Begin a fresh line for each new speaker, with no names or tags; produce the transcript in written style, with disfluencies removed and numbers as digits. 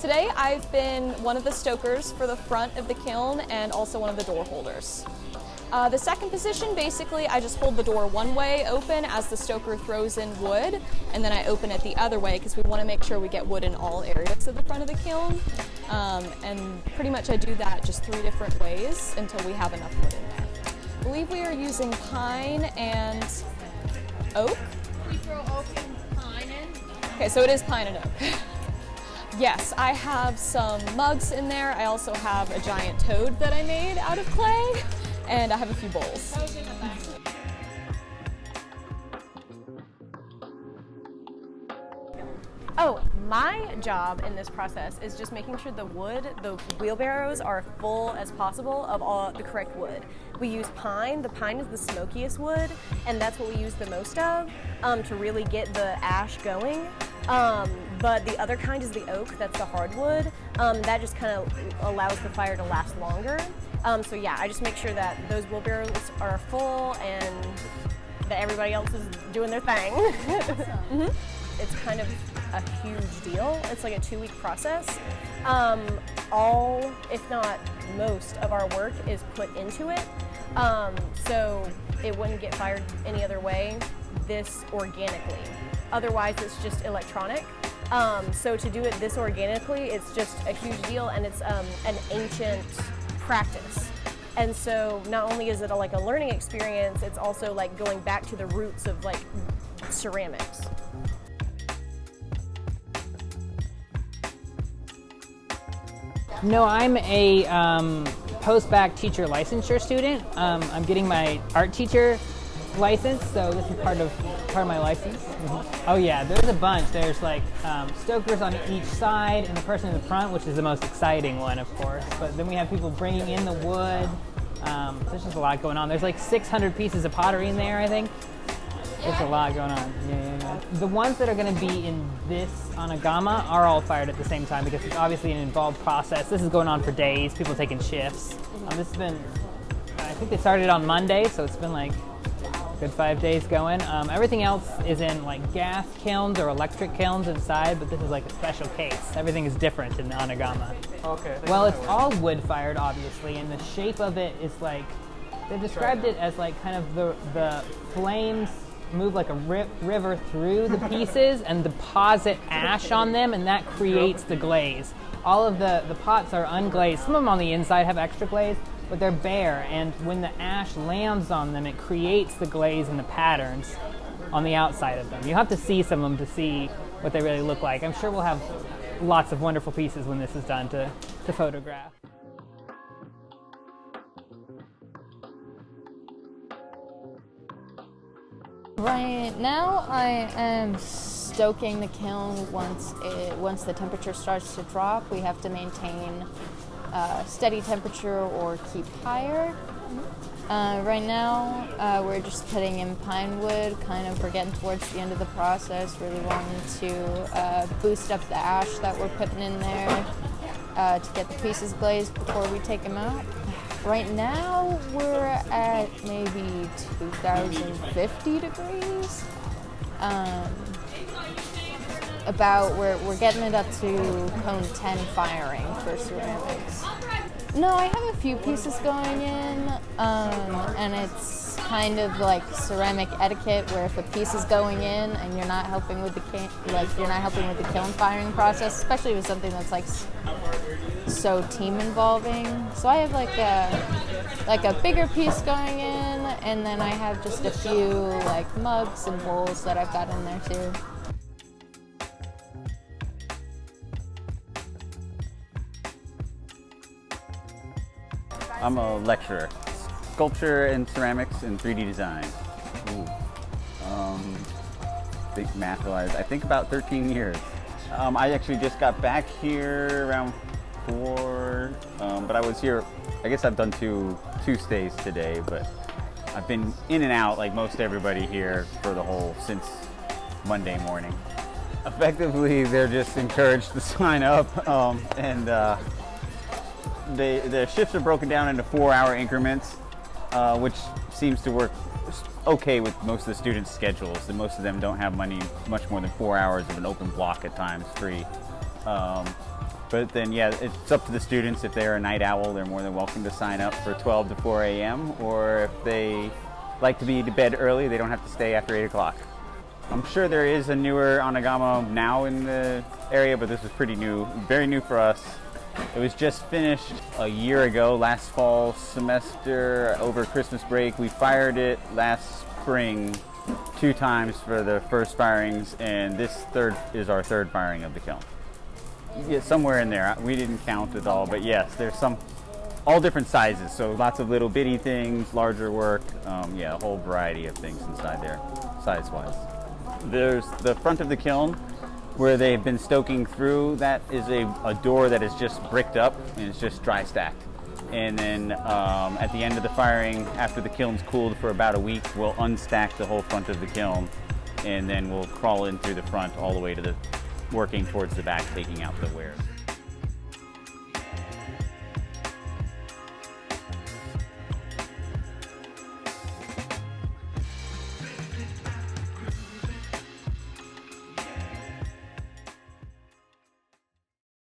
Today I've been one of the stokers for the front of the kiln and also one of the door holders. The second position, basically, I just hold the door one way open as the stoker throws in wood, and then I open it the other way because we want to make sure we get wood in all areas of the front of the kiln. And pretty much I do that just 3 different ways until we have enough wood in there. I believe we are using pine and oak.
We throw oak and pine in.
Okay, so it is pine and oak. Yes, I have some mugs in there. I also have a giant toad that I made out of clay, and I have a few bowls.
Oh, my job in this process is just making sure the wheelbarrows are full as possible of all the correct wood. We use pine. The pine is the smokiest wood, and that's what we use the most of to really get the ash going. But the other kind is the oak, that's the hardwood. That just kind of allows the fire to last longer. So yeah, I just make sure that those wheelbarrows are full and that everybody else is doing their thing. Mm-hmm. It's kind of a huge deal. It's like a 2-week process. All, if not most, of our work is put into it. So it wouldn't get fired any other way, this organically. Otherwise, it's just electronic. So to do it this organically, it's just a huge deal, and it's an ancient practice. And so not only is it like a learning experience, it's also like going back to the roots of like ceramics.
No, I'm a post-bac teacher licensure student. I'm getting my art teacher license, so this is part of my license. Mm-hmm. Oh yeah, there's a bunch. There's like stokers on each side and the person in the front, which is the most exciting one, of course. But then we have people bringing in the wood. There's just a lot going on. There's like 600 pieces of pottery in there, I think. There's a lot going on. Yeah. The ones that are going to be in this anagama are all fired at the same time because it's obviously an involved process. This is going on for days, people taking shifts. This has been, I think they started on Monday, so it's been like a good 5 days going. Everything else is in like gas kilns or electric kilns inside, but this is like a special case. Everything is different in the anagama.
Okay.
Well, it's all wood fired, obviously, and the shape of it is like, they described it as like kind of the flames move like a river through the pieces and deposit ash on them, and that creates the glaze. All of the pots are unglazed. Some of them on the inside have extra glaze, but they're bare, and when the ash lands on them, it creates the glaze and the patterns on the outside of them. You have to see some of them to see what they really look like. I'm sure we'll have lots of wonderful pieces when this is done to photograph.
Right now I am stoking the kiln once the temperature starts to drop. We have to maintain steady temperature or keep higher. Right now we're just putting in pine wood, we're getting towards the end of the process, really wanting to boost up the ash that we're putting in there to get the pieces glazed before we take them out. Right now, we're at maybe 2,050 degrees. We're getting it up to cone 10 firing for ceramics. No, I have a few pieces going in, and it's kind of like ceramic etiquette, where if a piece is going in and you're not helping with the kiln firing process, especially with something that's like so team involving. So I have like a bigger piece going in, and then I have just a few like mugs and bowls that I've got in there too.
I'm a lecturer. Sculpture and ceramics and 3D design. Ooh. Think math-wise, I think about 13 years. I actually just got back here around 4, but I was here, I guess I've done two stays today, but I've been in and out like most everybody here since Monday morning. Effectively, they're just encouraged to sign up, and the shifts are broken down into 4-hour increments, which seems to work okay with most of the students' schedules, and most of them don't have much more than 4 hours of an open block at times free. But But then, yeah, it's up to the students. If they're a night owl, they're more than welcome to sign up for 12 to 4 a.m. Or if they like to be to bed early, they don't have to stay after 8 o'clock. I'm sure there is a newer anagama now in the area, but this is pretty new, very new for us. It was just finished a year ago, last fall semester over Christmas break. We fired it last spring 2 times for the first firings, and this third is our third firing of the kiln. Yeah, somewhere in there. We didn't count it all, but yes, there's all different sizes. So lots of little bitty things, larger work, yeah, a whole variety of things inside there, size-wise. There's the front of the kiln where they've been stoking through. That is a door that is just bricked up and it's just dry stacked. And then at the end of the firing, after the kiln's cooled for about a week, we'll unstack the whole front of the kiln, and then we'll crawl in through the front all the way to the working towards the back, taking out the wares.